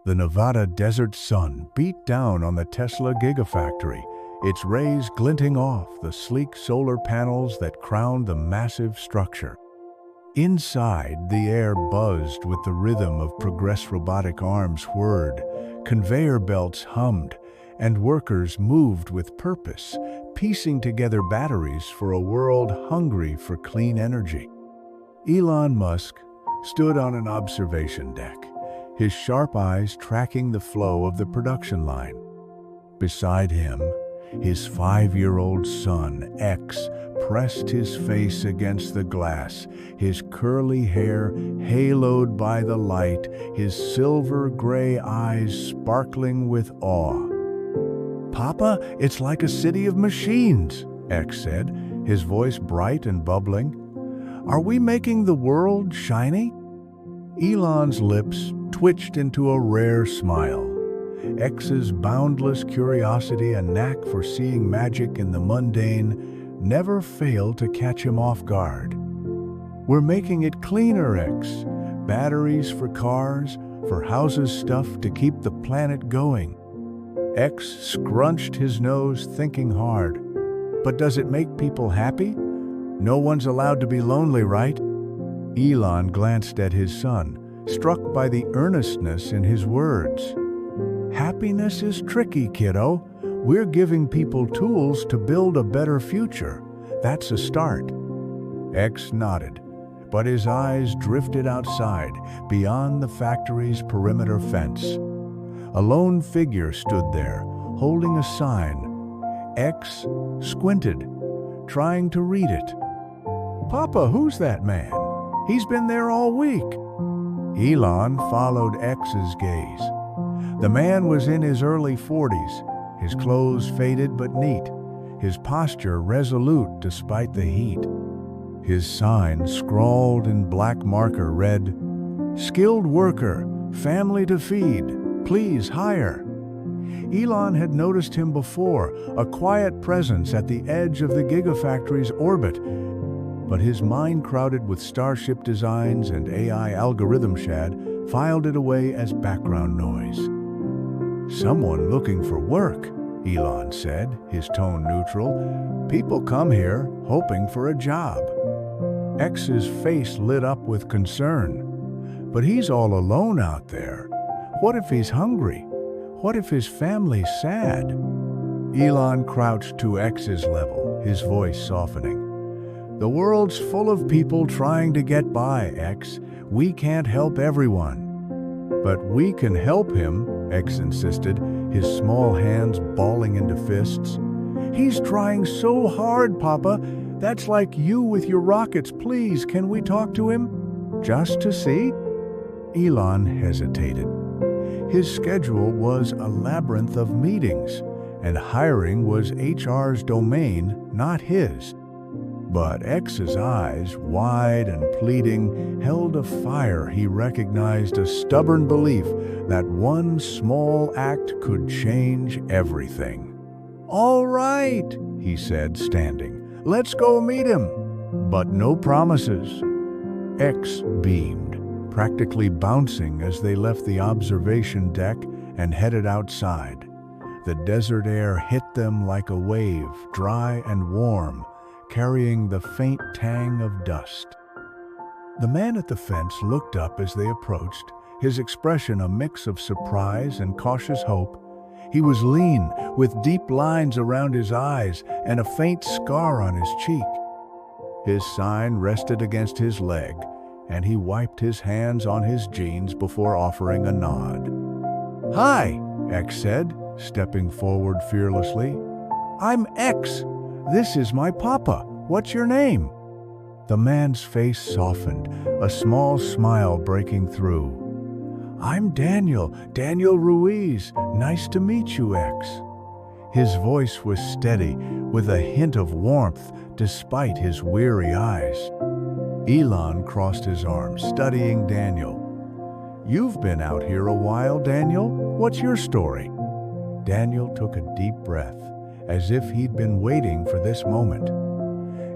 The Nevada desert sun beat down on the Tesla Gigafactory, its rays glinting off the sleek solar panels that crowned the massive structure. Inside, the air buzzed with the rhythm of Progress robotic arms whirred, conveyor belts hummed, and workers moved with purpose, piecing together batteries for a world hungry for clean energy. Elon Musk stood on an observation deck, his sharp eyes tracking the flow of the production line. Beside him, his 5-year-old son, X, pressed his face against the glass, his curly hair haloed by the light, his silver-gray eyes sparkling with awe. "Papa, it's like a city of machines," X said, his voice bright and bubbling. "Are we making the world shiny?" Elon's lips twitched into a rare smile. X's boundless curiosity and knack for seeing magic in the mundane never failed to catch him off guard. "We're making it cleaner, X. Batteries for cars, for houses stuff to keep the planet going." X scrunched his nose, thinking hard. "But does it make people happy? No one's allowed to be lonely, right?" Elon glanced at his son, struck by the earnestness in his words. "Happiness is tricky, kiddo. We're giving people tools to build a better future. That's a start." X nodded, but his eyes drifted outside, beyond the factory's perimeter fence. A lone figure stood there, holding a sign. X squinted, trying to read it. "Papa, who's that man? He's been there all week." Elon followed X's gaze. The man was in his early 40s, his clothes faded but neat, his posture resolute despite the heat. His sign, scrawled in black marker, read, "Skilled worker, family to feed, please hire." Elon had noticed him before, a quiet presence at the edge of the Gigafactory's orbit, but his mind, crowded with starship designs and AI algorithm shad, filed it away as background noise. "Someone looking for work," Elon said, his tone neutral. "People come here hoping for a job." X's face lit up with concern. "But he's all alone out there. What if he's hungry? What if his family's sad?" Elon crouched to X's level, his voice softening. "The world's full of people trying to get by, X. We can't help everyone." "But we can help him," X insisted, his small hands balling into fists. "He's trying so hard, Papa. That's like you with your rockets. Please, can we talk to him? Just to see?" Elon hesitated. His schedule was a labyrinth of meetings, and hiring was HR's domain, not his. But X's eyes, wide and pleading, held a fire he recognized, a stubborn belief that one small act could change everything. "All right," he said, standing. "Let's go meet him. But no promises." X beamed, practically bouncing as they left the observation deck and headed outside. The desert air hit them like a wave, dry and warm, carrying the faint tang of dust. The man at the fence looked up as they approached, his expression a mix of surprise and cautious hope. He was lean, with deep lines around his eyes and a faint scar on his cheek. His sign rested against his leg, and he wiped his hands on his jeans before offering a nod. "Hi," X said, stepping forward fearlessly. "I'm X. This is my papa. What's your name?" The man's face softened, a small smile breaking through. "I'm Daniel Ruiz. Nice to meet you, X." His voice was steady, with a hint of warmth despite his weary eyes. Elon crossed his arms, studying Daniel. "You've been out here a while, Daniel. What's your story?" Daniel took a deep breath, as if he'd been waiting for this moment.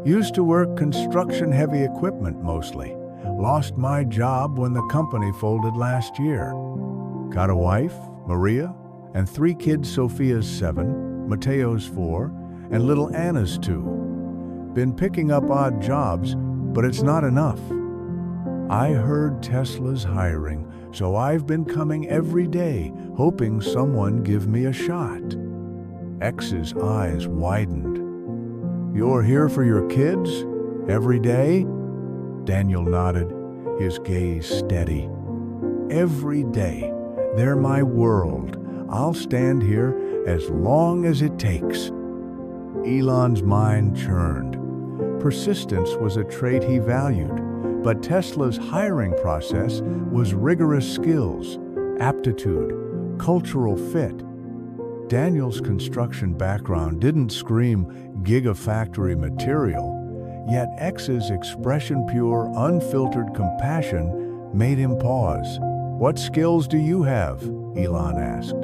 "Used to work construction-heavy equipment mostly. Lost my job when the company folded last year." Got a wife, Maria, and 3 kids, Sophia's 7, Mateo's 4, and little Anna's 2. Been picking up odd jobs, but it's not enough. I heard Tesla's hiring, so I've been coming every day, hoping someone give me a shot. X's eyes widened. You're here for your kids? Every day? Daniel nodded, his gaze steady. Every day. They're my world. I'll stand here as long as it takes. Elon's mind churned. Persistence was a trait he valued, but Tesla's hiring process was rigorous skills, aptitude, cultural fit. Daniel's construction background didn't scream gigafactory material, yet X's expression-pure, unfiltered compassion made him pause. What skills do you have? Elon asked.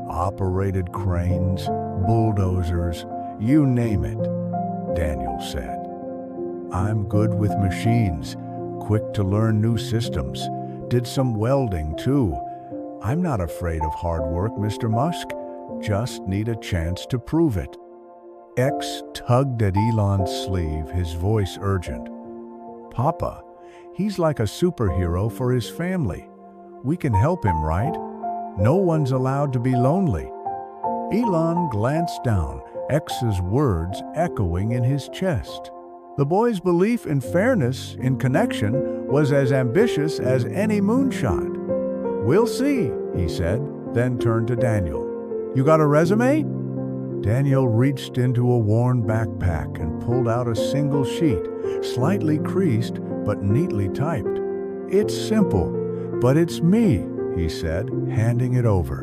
Operated cranes, bulldozers, you name it, Daniel said. I'm good with machines, quick to learn new systems. Did some welding too. I'm not afraid of hard work, Mr. Musk. Just need a chance to prove it. X tugged at Elon's sleeve, his voice urgent. Papa, he's like a superhero for his family. We can help him, right? No one's allowed to be lonely. Elon glanced down, X's words echoing in his chest. The boy's belief in fairness, in connection, was as ambitious as any moonshot. We'll see, he said, then turned to Daniel. You got a resume? Daniel reached into a worn backpack and pulled out a single sheet, slightly creased but neatly typed. It's simple, but it's me, he said, handing it over.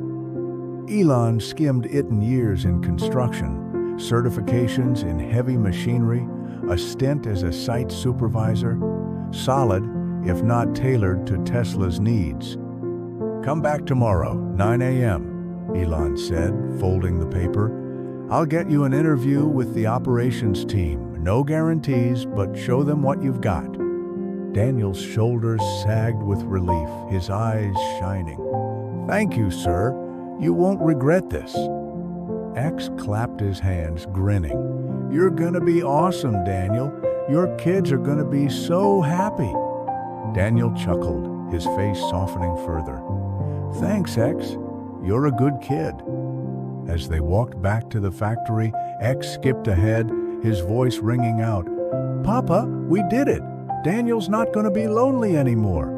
Elon skimmed it in years in construction, certifications in heavy machinery, a stint as a site supervisor, solid, if not tailored to Tesla's needs. Come back tomorrow, 9 a.m., Elon said, folding the paper. I'll get you an interview with the operations team. No guarantees, but show them what you've got. Daniel's shoulders sagged with relief, his eyes shining. Thank you, sir. You won't regret this. X clapped his hands, grinning. You're gonna be awesome, Daniel. Your kids are gonna be so happy. Daniel chuckled, his face softening further. Thanks, X. You're a good kid. As they walked back to the factory, X skipped ahead, his voice ringing out. Papa, we did it. Daniel's not gonna be lonely anymore.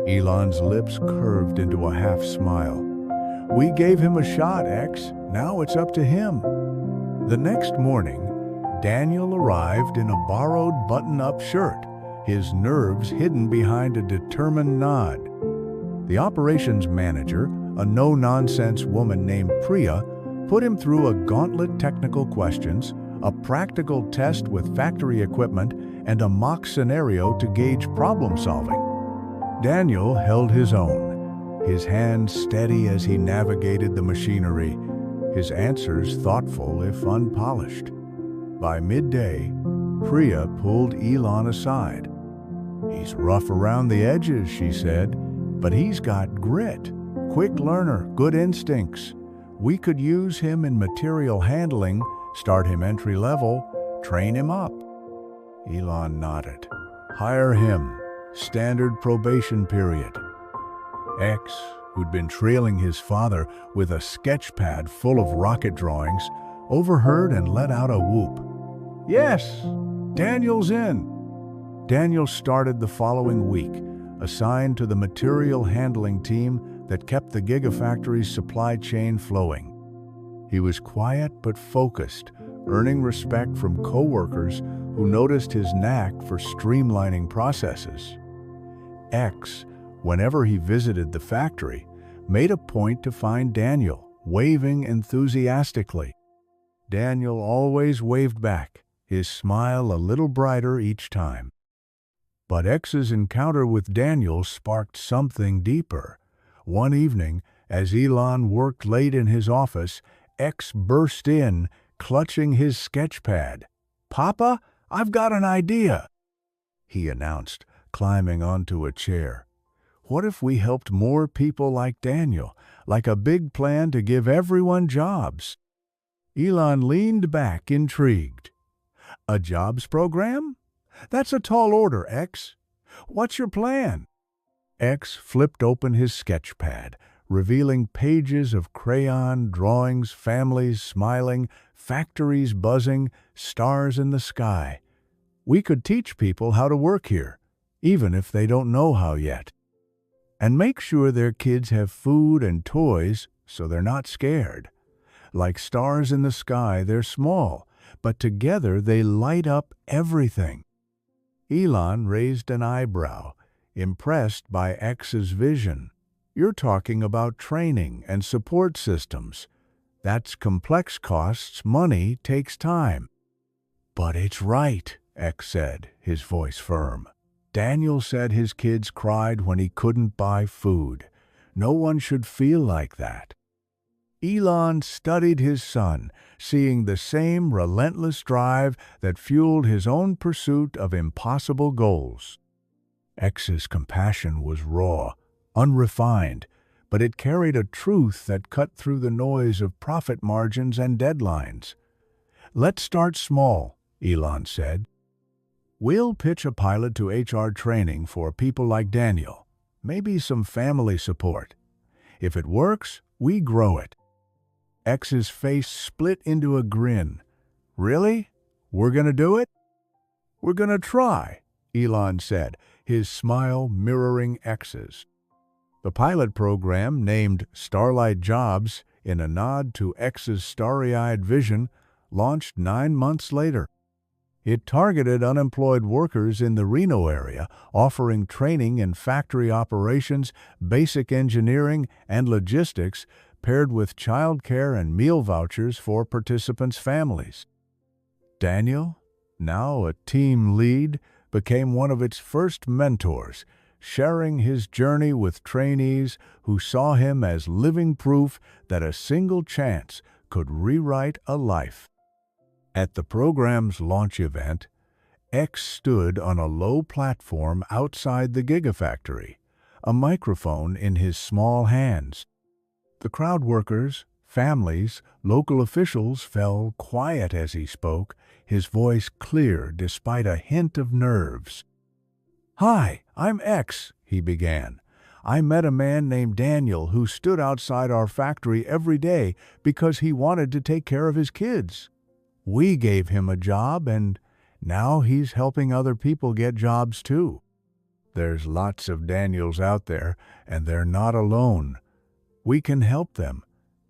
Elon's lips curved into a half smile. We gave him a shot, X. Now it's up to him. The next morning, Daniel arrived in a borrowed button-up shirt, his nerves hidden behind a determined nod. The operations manager, a no-nonsense woman named Priya, put him through a gauntlet technical questions, a practical test with factory equipment, and a mock scenario to gauge problem-solving. Daniel held his own, his hands steady as he navigated the machinery, his answers thoughtful if unpolished. By midday, Priya pulled Elon aside. He's rough around the edges, she said, but he's got grit, quick learner, good instincts. We could use him in material handling, start him entry level, train him up. Elon nodded. Hire him, standard probation period. X, who'd been trailing his father with a sketch pad full of rocket drawings, overheard and let out a whoop. Yes, Daniel's in. Daniel started the following week, assigned to the material handling team that kept the gigafactory's supply chain flowing. He was quiet but focused, earning respect from coworkers who noticed his knack for streamlining processes. X, whenever he visited the factory, made a point to find Daniel, waving enthusiastically. Daniel always waved back, his smile a little brighter each time. But X's encounter with Daniel sparked something deeper. One evening, as Elon worked late in his office, X burst in, clutching his sketch pad. "Papa, I've got an idea," he announced, climbing onto a chair. What if we helped more people like Daniel, like a big plan to give everyone jobs? Elon leaned back, intrigued. A jobs program? That's a tall order, X. What's your plan? X flipped open his sketch pad, revealing pages of crayon drawings, families smiling, factories buzzing, stars in the sky. We could teach people how to work here, even if they don't know how yet. And make sure their kids have food and toys so they're not scared. Like stars in the sky, they're small, but together they light up everything. Elon raised an eyebrow, impressed by X's vision. You're talking about training and support systems. That's complex costs, money, takes time. But it's right, X said, his voice firm. Daniel said his kids cried when he couldn't buy food. No one should feel like that. Elon studied his son, seeing the same relentless drive that fueled his own pursuit of impossible goals. X's compassion was raw, unrefined, but it carried a truth that cut through the noise of profit margins and deadlines. Let's start small, Elon said. We'll pitch a pilot to HR training for people like Daniel, maybe some family support. If it works, we grow it. X's face split into a grin. Really? We're gonna do it? We're gonna try, Elon said, his smile mirroring X's. The pilot program, named Starlight Jobs in a nod to X's starry-eyed vision, launched 9 months later. It targeted unemployed workers in the Reno area, offering training in factory operations, basic engineering, and logistics, paired with childcare and meal vouchers for participants' families. Daniel, now a team lead, became one of its first mentors, sharing his journey with trainees who saw him as living proof that a single chance could rewrite a life. At the program's launch event, X stood on a low platform outside the Gigafactory, a microphone in his small hands. The crowd workers, families, local officials fell quiet as he spoke, his voice clear despite a hint of nerves. "Hi, I'm X," he began. "I met a man named Daniel who stood outside our factory every day because he wanted to take care of his kids. We gave him a job, and now he's helping other people get jobs too. There's lots of Daniels out there, and they're not alone. We can help them,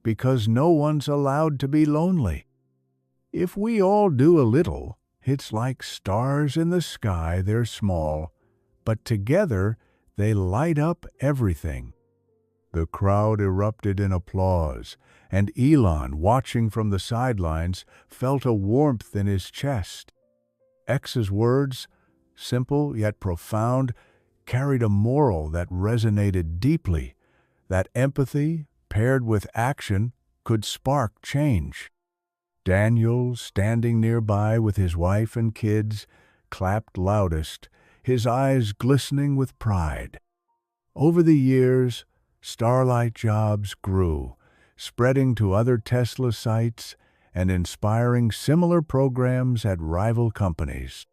because no one's allowed to be lonely. If we all do a little, it's like stars in the sky. They're small, but together they light up everything." The crowd erupted in applause, and Elon, watching from the sidelines, felt a warmth in his chest. X's words, simple yet profound, carried a moral that resonated deeply, that empathy, paired with action, could spark change. Daniel, standing nearby with his wife and kids, clapped loudest, his eyes glistening with pride. Over the years, Starlight Jobs grew, spreading to other Tesla sites and inspiring similar programs at rival companies.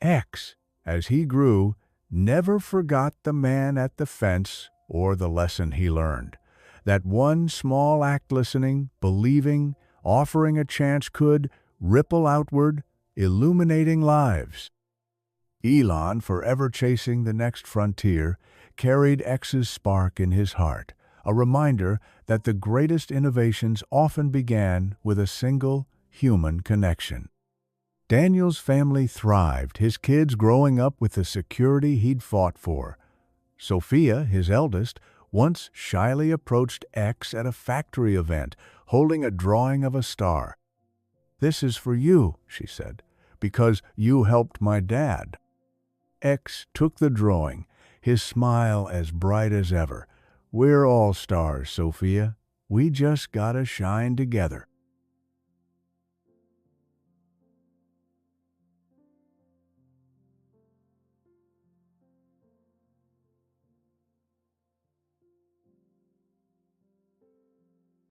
X, as he grew, never forgot the man at the fence or the lesson he learned. That one small act, listening, believing, offering a chance, could ripple outward, illuminating lives. Elon, forever chasing the next frontier, carried X's spark in his heart, a reminder that the greatest innovations often began with a single human connection. Daniel's family thrived, his kids growing up with the security he'd fought for. Sophia, his eldest, once shyly approached X at a factory event, holding a drawing of a star. "This is for you," she said, "because you helped my dad." X took the drawing, his smile as bright as ever. "We're all stars, Sophia. We just gotta shine together."